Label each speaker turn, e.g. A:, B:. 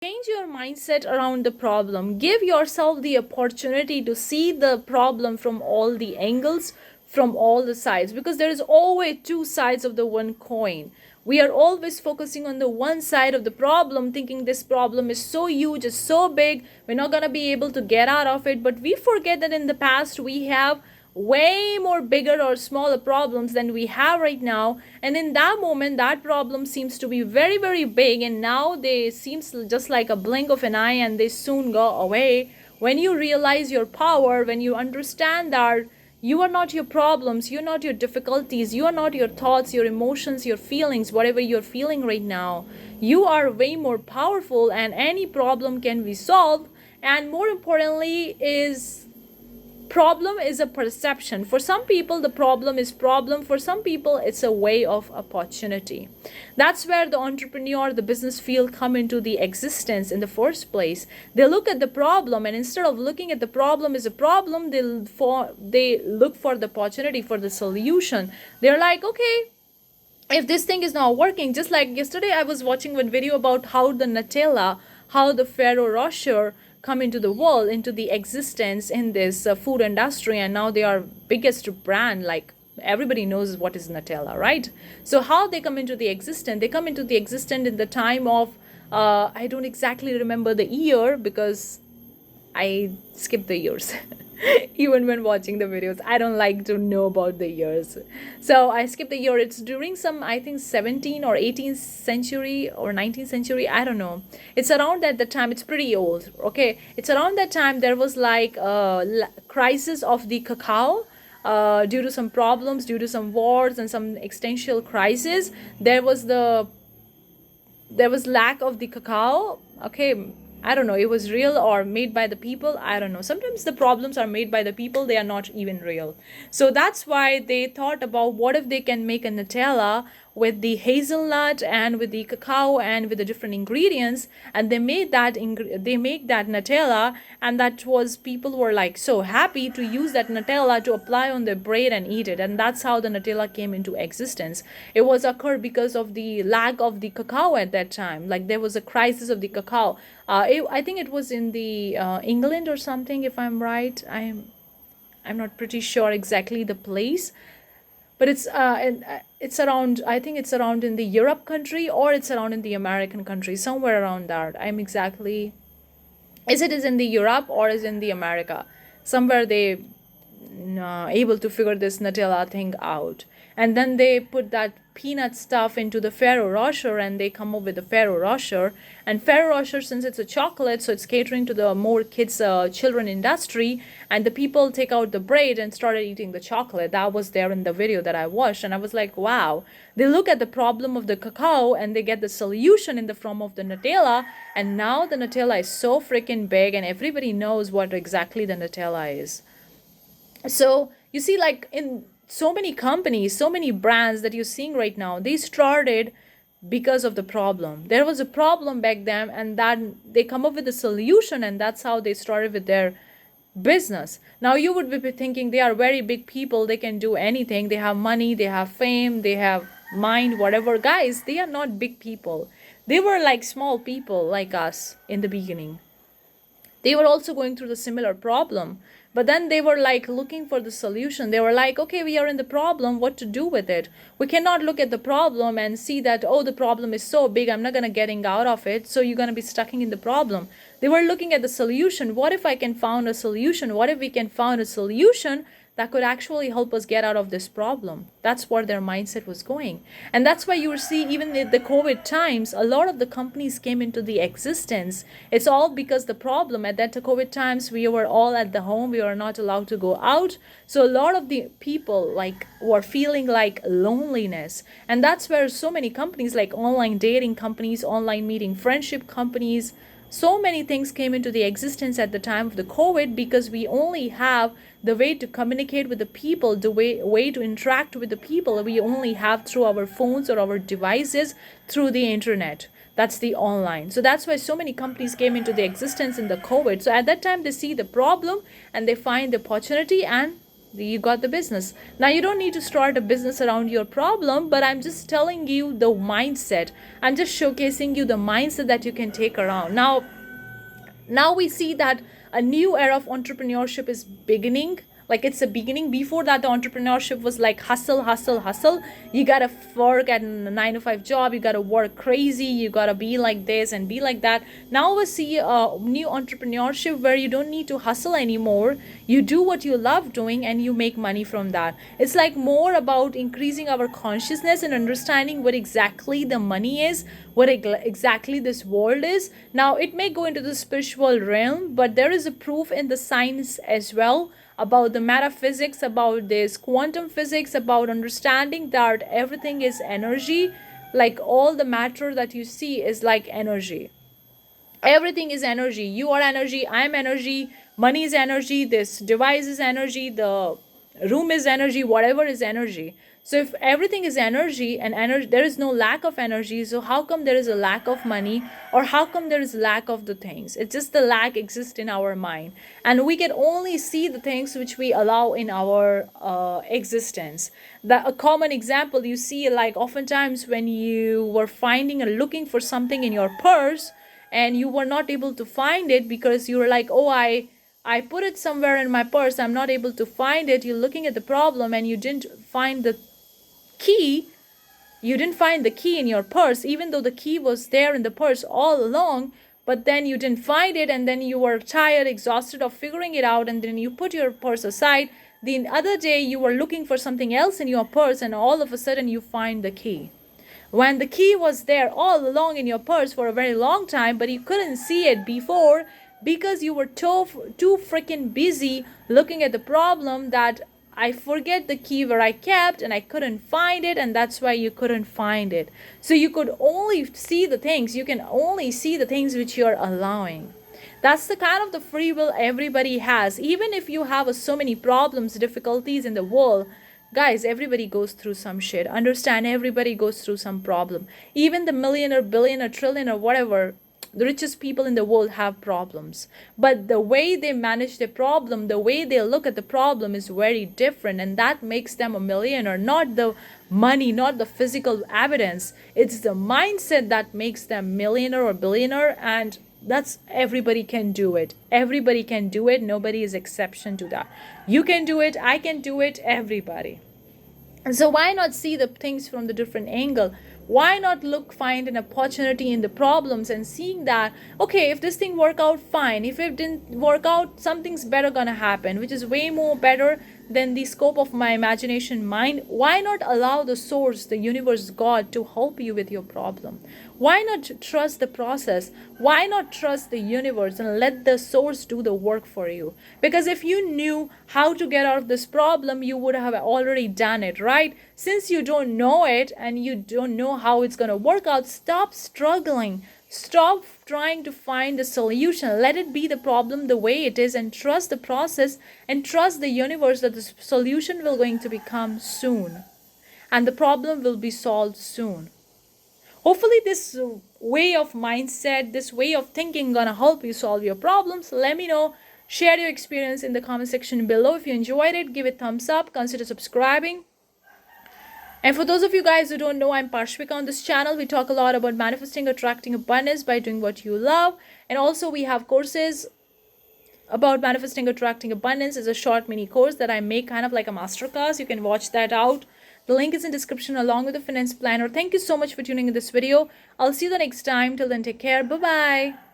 A: Change your mindset around the problem. Give yourself the opportunity to see the problem from all the angles, from all the sides, because there is always two sides of the one coin. We are always focusing on the one side of the problem, thinking this problem is so huge, it's so big, we're not going to be able to get out of it. But we forget that in the past we have way more bigger or smaller problems than we have right now, and in that moment that problem seems to be very very big, and now they seems just like a blink of an eye and they soon go away. When you realize your power, when you understand that you are not your problems, you're not your difficulties, you are not your thoughts, your emotions, your feelings, whatever you're feeling right now, you are way more powerful and any problem can be solved. And more importantly is, problem is a perception. For some people the problem is problem, for some people it's a way of opportunity. That's where the entrepreneur, the business field come into the existence in the first place. They look at the problem, and instead of looking at the problem as a problem, they look for the opportunity, for the solution. They're like, okay, if this thing is not working, just like yesterday I was watching one video about how the Nutella, how the Ferrero Rocher come into the world, into the existence in this food industry, and now they are biggest brand. Like everybody knows what is Nutella, right? So how they come into the existence, they come into the existence in the time of I don't exactly remember the year because I skip the years. Even when watching the videos, I don't like to know about the years, so I skip the year. It's during some, I think, 17th or 18th century or 19th century, I don't know. It's around at the time, it's pretty old. Okay, it's around that time there was like a crisis of the cacao, due to some problems, due to some wars and some existential crisis. There was lack of the cacao. Okay, I don't know, it was real or made by the people, I don't know. Sometimes the problems are made by the people, they are not even real. So that's why they thought about what if they can make a Nutella with the hazelnut and with the cacao and with the different ingredients, and they made that they make that Nutella, and that was, people were like so happy to use that Nutella to apply on their bread and eat it, and that's how the Nutella came into existence. It was occurred because of the lack of the cacao at that time. Like there was a crisis of the cacao. I think it was in the England or something, if I'm right. I'm not pretty sure exactly the place, but it's around, I think it's around in the Europe country, or it's around in the American country, somewhere around that. I'm exactly, is it is in the Europe or is in the America, somewhere they able to figure this Nutella thing out. And then they put that peanut stuff into the Ferrero Rocher, and they come up with the Ferrero Rocher. And Ferrero Rocher, since it's a chocolate, so it's catering to the more kids, children industry. And the people take out the bread and started eating the chocolate. That was there in the video that I watched, and I was like, wow. They look at the problem of the cacao and they get the solution in the form of the Nutella. And now the Nutella is so freaking big, and everybody knows what exactly the Nutella is. So you see, like in so many companies, so many brands that you're seeing right now, they started because of the problem. There was a problem back then, and then they come up with a solution, and that's how they started with their business. Now you would be thinking they are very big people, they can do anything, they have money, they have fame, they have mind, whatever. Guys, they are not big people. They were like small people like us in the beginning. They were also going through the similar problem, but then they were like looking for the solution. They were like, okay, we are in the problem, what to do with it? We cannot look at the problem and see that, oh, the problem is so big, I'm not going to getting out of it, so you're going to be stuck in the problem. They were looking at the solution. What if I can found a solution? What if we can found a solution that could actually help us get out of this problem? That's where their mindset was going. And that's why you see, even in the COVID times, a lot of the companies came into the existence. It's all because the problem at that COVID times, we were all at the home, we were not allowed to go out. So a lot of the people like were feeling like loneliness. And that's where so many companies like online dating companies, online meeting friendship companies, so many things came into the existence at the time of the COVID, because we only have the way to communicate with the people, the way to interact with the people, we only have through our phones or our devices, through the internet. That's the online. So that's why so many companies came into the existence in the COVID. So at that time they see the problem and they find the opportunity, and You got the business. Now you don't need to start a business around your problem, but I'm just telling you the mindset. I'm just showcasing you the mindset that you can take around. Now we see that a new era of entrepreneurship is beginning. Like, it's a beginning. Before that, the entrepreneurship was like hustle, hustle, hustle. You gotta work at a 9 to 5 job, you gotta work crazy, you gotta be like this and be like that. Now we see a new entrepreneurship where you don't need to hustle anymore. You do what you love doing and you make money from that. It's like more about increasing our consciousness and understanding what exactly the money is, what exactly this world is. Now it may go into the spiritual realm, but there is a proof in the science as well, about the metaphysics, about this quantum physics, about understanding that everything is energy. Like, all the matter that you see is like energy. Everything is energy. You are energy, I am energy, money is energy, this device is energy, the room is energy, whatever is energy. So if everything is energy, and energy, there is no lack of energy, so how come there is a lack of money, or how come there is lack of the things? It's just the lack exists in our mind, and we can only see the things which we allow in our existence. A common example you see, like, oftentimes when you were finding and looking for something in your purse, and you were not able to find it because you were like, oh, I put it somewhere in my purse, I'm not able to find it. You're looking at the problem and you didn't find the key. You didn't find the key in your purse, even though the key was there in the purse all along. But then you didn't find it, and then you were tired, exhausted of figuring it out, and then you put your purse aside. The other day you were looking for something else in your purse, and all of a sudden you find the key, when the key was there all along in your purse for a very long time, but you couldn't see it before because you were too freaking busy looking at the problem that I forget the key where I kept and I couldn't find it, and that's why you couldn't find it. So you could only see the things, you can only see the things which you're allowing. That's the kind of the free will everybody has. Even if you have so many problems, difficulties in the world, guys, everybody goes through some shit. Understand, everybody goes through some problem. Even the millionaire, billionaire, trillionaire, whatever, the richest people in the world have problems. But the way they manage the problem, the way they look at the problem is very different. And that makes them a millionaire. Not the money, not the physical evidence. It's the mindset that makes them millionaire or billionaire. And that's, everybody can do it. Everybody can do it. Nobody is exception to that. You can do it, I can do it, everybody. And so why not see the things from the different angle? Why not find an opportunity in the problems and seeing that, okay, if this thing work out, fine. If it didn't work out, something's better gonna happen, which is way more better than the scope of my imagination mind. Why not allow the source, the universe, God, to help you with your problem? Why not trust the process? Why not trust the universe and let the source do the work for you? Because if you knew how to get out of this problem, you would have already done it, right? Since you don't know it and you don't know how it's going to work out, stop struggling. Stop trying to find a solution. Let it be the problem the way it is, and trust the process and trust the universe that the solution will going to become soon and the problem will be solved soon. Hopefully this way of mindset, this way of thinking gonna help you solve your problems. Let me know. Share your experience in the comment section below. If you enjoyed it, give it thumbs up. Consider subscribing. And for those of you guys who don't know, I'm Parshvika. On this channel, we talk a lot about manifesting, attracting abundance by doing what you love. And also we have courses about manifesting, attracting abundance. Is a short mini course that I make, kind of like a masterclass. You can watch that out. The link is in description along with the finance planner. Thank you so much for tuning in this video. I'll see you the next time. Till then, take care. Bye-bye.